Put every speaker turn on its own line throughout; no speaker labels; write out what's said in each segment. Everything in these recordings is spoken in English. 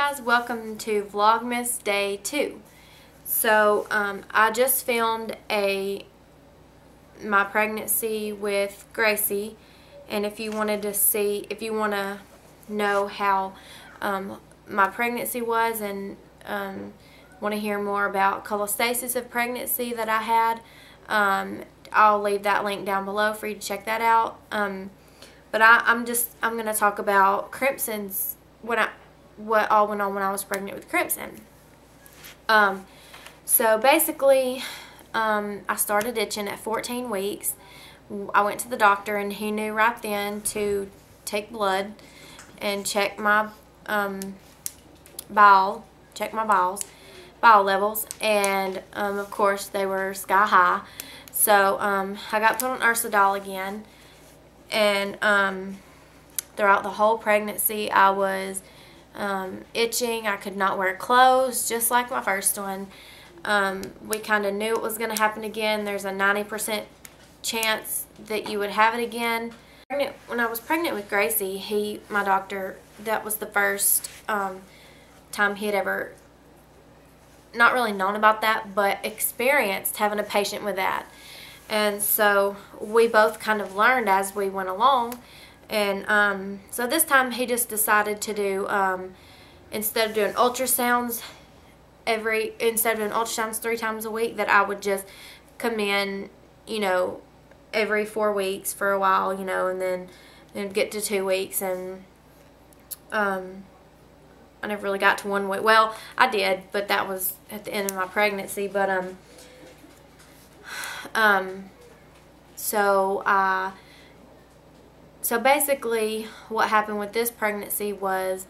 guys, welcome to Vlogmas Day 2. So I just filmed my pregnancy with Gracie, and if you want to know how my pregnancy was and want to hear more about cholestasis of pregnancy that I had, I'll leave that link down below for you to check that out. But I'm going to talk about Crimson's, what all went on when I was pregnant with Crimson. So basically, I started itching at 14 weeks. I went to the doctor, and he knew right then to take blood and check my bowel levels, and of course they were sky high. So I got put on Ursidol again, and throughout the whole pregnancy I was itching. I could not wear clothes, just like my first one. We kind of knew it was going to happen again. There's a 90% chance that you would have it again. When I was pregnant with Gracie, my doctor, that was the first time he had ever, not really known about that, but experienced having a patient with that. And so we both kind of learned as we went along. And so this time he just decided to do, instead of doing ultrasounds 3 times a week, that I would just come in, every 4 weeks for a while, and then get to 2 weeks. And I never really got to 1 week. Well, I did, but that was at the end of my pregnancy. But so basically what happened with this pregnancy was,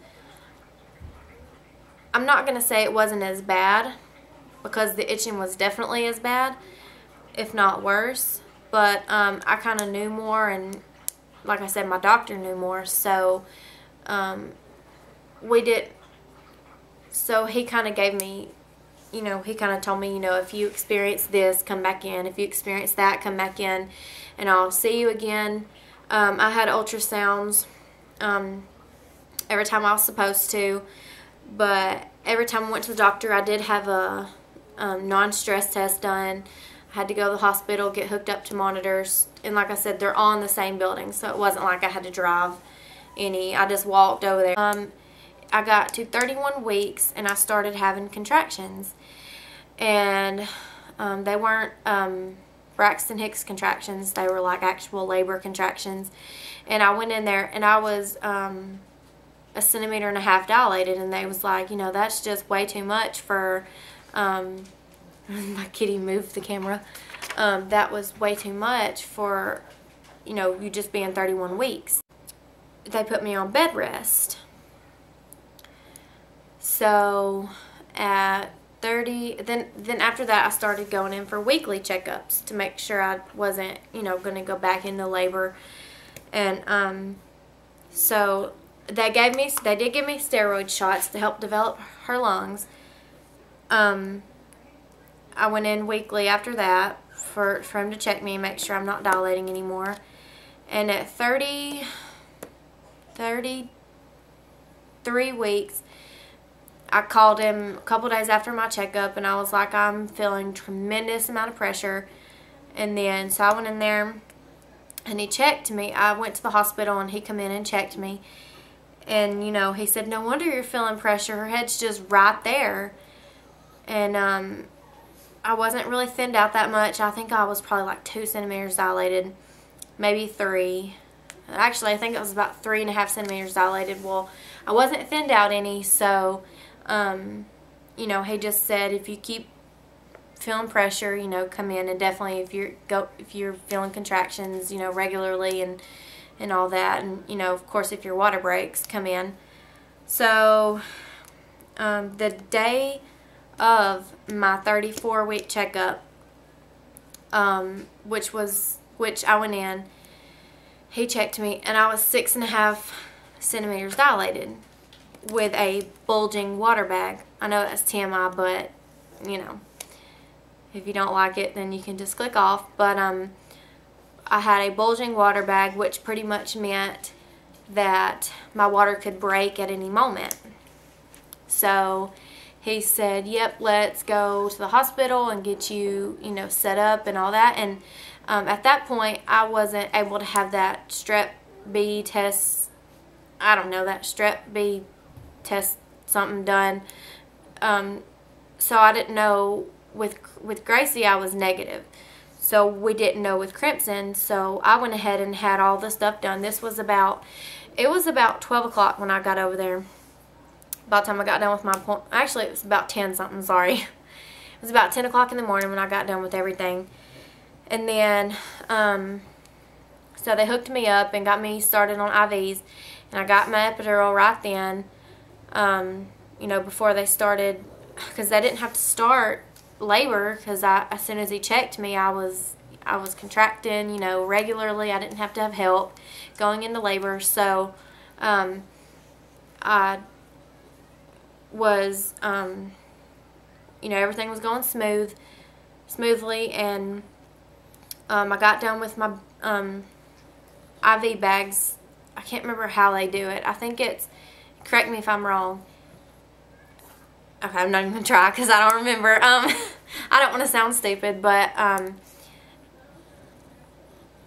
I'm not going to say it wasn't as bad, because the itching was definitely as bad, if not worse. But I kind of knew more, and like I said, my doctor knew more. So so he kind of gave me, he kind of told me, if you experience this, come back in. If you experience that, come back in, and I'll see you again. I had ultrasounds every time I was supposed to, but every time I went to the doctor, I did have a non-stress test done. I had to go to the hospital, get hooked up to monitors, and like I said, they're all in the same building, so it wasn't like I had to drive any. I just walked over there. I got to 31 weeks, and I started having contractions, and they weren't Braxton Hicks contractions. They were like actual labor contractions. And I went in there, and I was 1.5 centimeters dilated, and they was like, that's just way too much for my kitty moved the camera. That was way too much for you just being 31 weeks. They put me on bed rest. So at 30, then after that I started going in for weekly checkups to make sure I wasn't going to go back into labor. And so they did give me steroid shots to help develop her lungs. I went in weekly after that for him to check me and make sure I'm not dilating anymore. And at 33 weeks, I called him a couple days after my checkup, and I was like, I'm feeling tremendous amount of pressure. And then, so I went in there, and he checked me. I went to the hospital, and he come in and checked me. And, he said, no wonder you're feeling pressure. Her head's just right there. And I wasn't really thinned out that much. I think I was probably like 2 centimeters dilated, maybe 3. Actually, I think it was about 3.5 centimeters dilated. Well, I wasn't thinned out any, so he just said, if you keep feeling pressure, come in, and definitely if you're feeling contractions, regularly and all that, and of course if your water breaks, come in. So the day of my 34-week checkup, which I went in, he checked me, and I was 6.5 centimeters dilated with a bulging water bag. I know that's TMI, but if you don't like it, then you can just click off. But I had a bulging water bag, which pretty much meant that my water could break at any moment. So he said, yep, let's go to the hospital and get you, you know, set up and all that. And at that point, I wasn't able to have that strep B test, I don't know, that strep B test something done. So I didn't know, with Gracie I was negative. So we didn't know with Crimson, so I went ahead and had all the stuff done. This was about, it was about 12 o'clock when I got over there. By the time I got done with my appointment, actually it was about 10 something, sorry. It was about 10 o'clock in the morning when I got done with everything. And then, so they hooked me up and got me started on IVs. And I got my epidural right then, you know, before they started, because they didn't have to start labor, because as soon as he checked me, I was contracting, you know, regularly. I didn't have to have help going into labor. So I was, you know, everything was going smoothly, and I got done with my IV bags. I can't remember how they do it. I think it's, correct me if I'm wrong. Okay, I'm not even going to try because I don't remember. I don't want to sound stupid, but I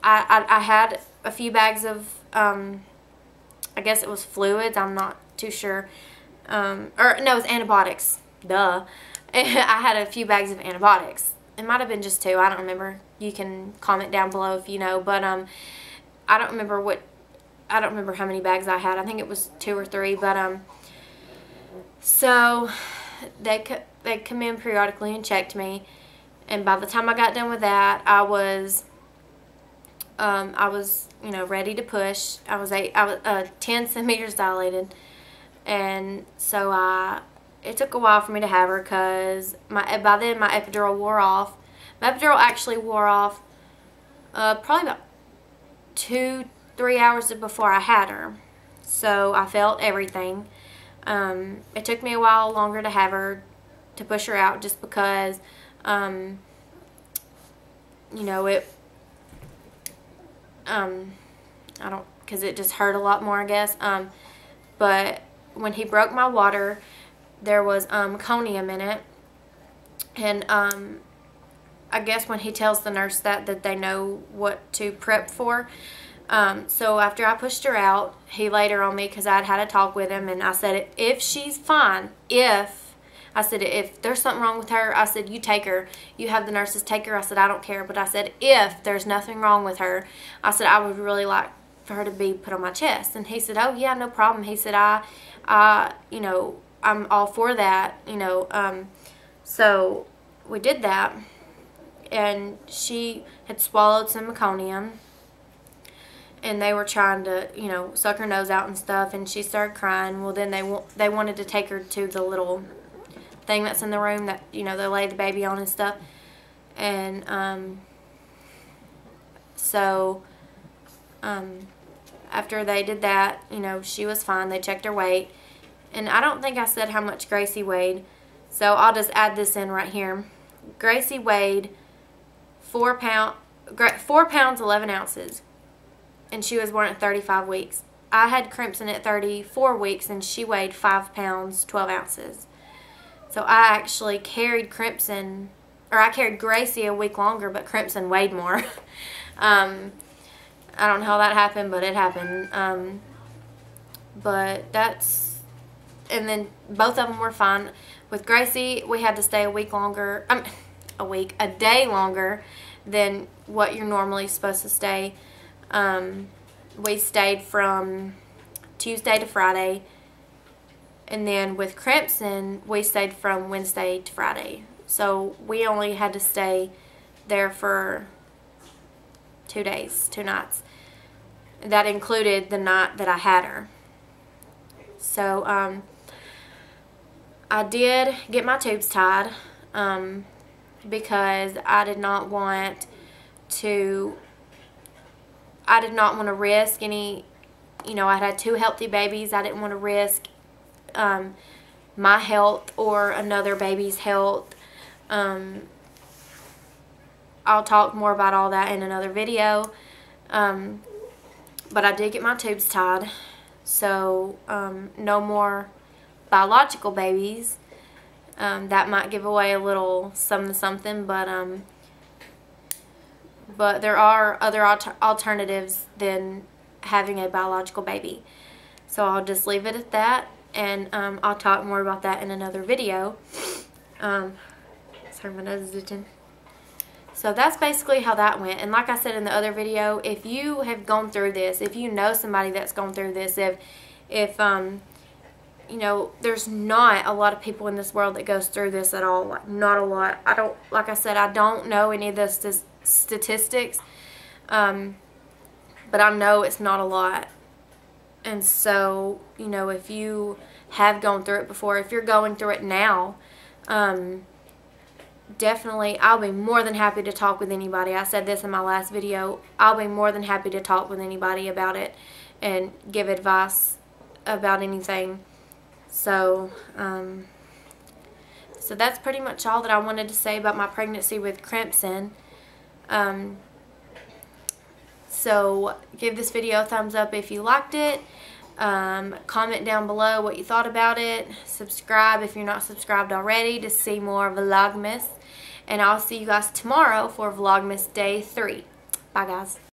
had a few bags of, I guess it was fluids. I'm not too sure. Or no, it was antibiotics. Duh. I had a few bags of antibiotics. It might have been just 2. I don't remember. You can comment down below if you know. But I don't remember how many bags I had. I think it was 2 or 3. But so they come in periodically and checked me, and by the time I got done with that, I was you know, ready to push. I was 10 centimeters dilated, and so it took a while for me to have her, because by then my epidural wore off. My epidural actually wore off probably about 2-3 hours before I had her. So I felt everything. It took me a while longer to have her, to push her out, just because, you know, because it just hurt a lot more, I guess. But when he broke my water, there was meconium in it, and I guess when he tells the nurse that they know what to prep for. So after I pushed her out, he laid her on me, because I'd had a talk with him, and I said, if she's fine, if there's something wrong with her, I said, you take her. You have the nurses take her. I said, I don't care. But I said, if there's nothing wrong with her, I said, I would really like for her to be put on my chest. And he said, oh yeah, no problem. He said, you know, I'm all for that, you know. So we did that, and she had swallowed some meconium, and they were trying to, you know, suck her nose out and stuff, and she started crying. Well, then they wanted to take her to the little thing that's in the room that, you know, they lay the baby on and stuff. And so after they did that, you know, she was fine. They checked her weight, and I don't think I said how much Gracie weighed, so I'll just add this in right here. Gracie weighed 4 pounds 11 ounces. And she was born at 35 weeks. I had Crimson at 34 weeks, and she weighed 5 pounds 12 ounces. So I actually carried Crimson, or I carried Gracie a week longer, but Crimson weighed more. I don't know how that happened, but it happened. But that's, and then both of them were fine. With Gracie, we had to stay a week longer, a day longer than what you're normally supposed to stay. We stayed from Tuesday to Friday, and then with Crimson, we stayed from Wednesday to Friday. So we only had to stay there for 2 days, 2 nights. That included the night that I had her. So I did get my tubes tied, because I did not want to risk any, you know, I had 2 healthy babies. I didn't want to risk my health or another baby's health. I'll talk more about all that in another video. But I did get my tubes tied, so no more biological babies, that might give away a little something, but there are other alternatives than having a biological baby. So I'll just leave it at that, and I'll talk more about that in another video. Sorry, my nose is itching. So that's basically how that went. And like I said in the other video, if you have gone through this, if you know somebody that's gone through this, if you know, there's not a lot of people in this world that goes through this at all. Like, not a lot. Like I said, I don't know any of the statistics, but I know it's not a lot. And so, you know, if you have gone through it before, if you're going through it now, definitely, I'll be more than happy to talk with anybody. I said this in my last video. I'll be more than happy to talk with anybody about it and give advice about anything. So, so that's pretty much all that I wanted to say about my pregnancy with Crimson. So give this video a thumbs up if you liked it. Comment down below what you thought about it. Subscribe if you're not subscribed already to see more Vlogmas. And I'll see you guys tomorrow for Vlogmas Day 3. Bye, guys.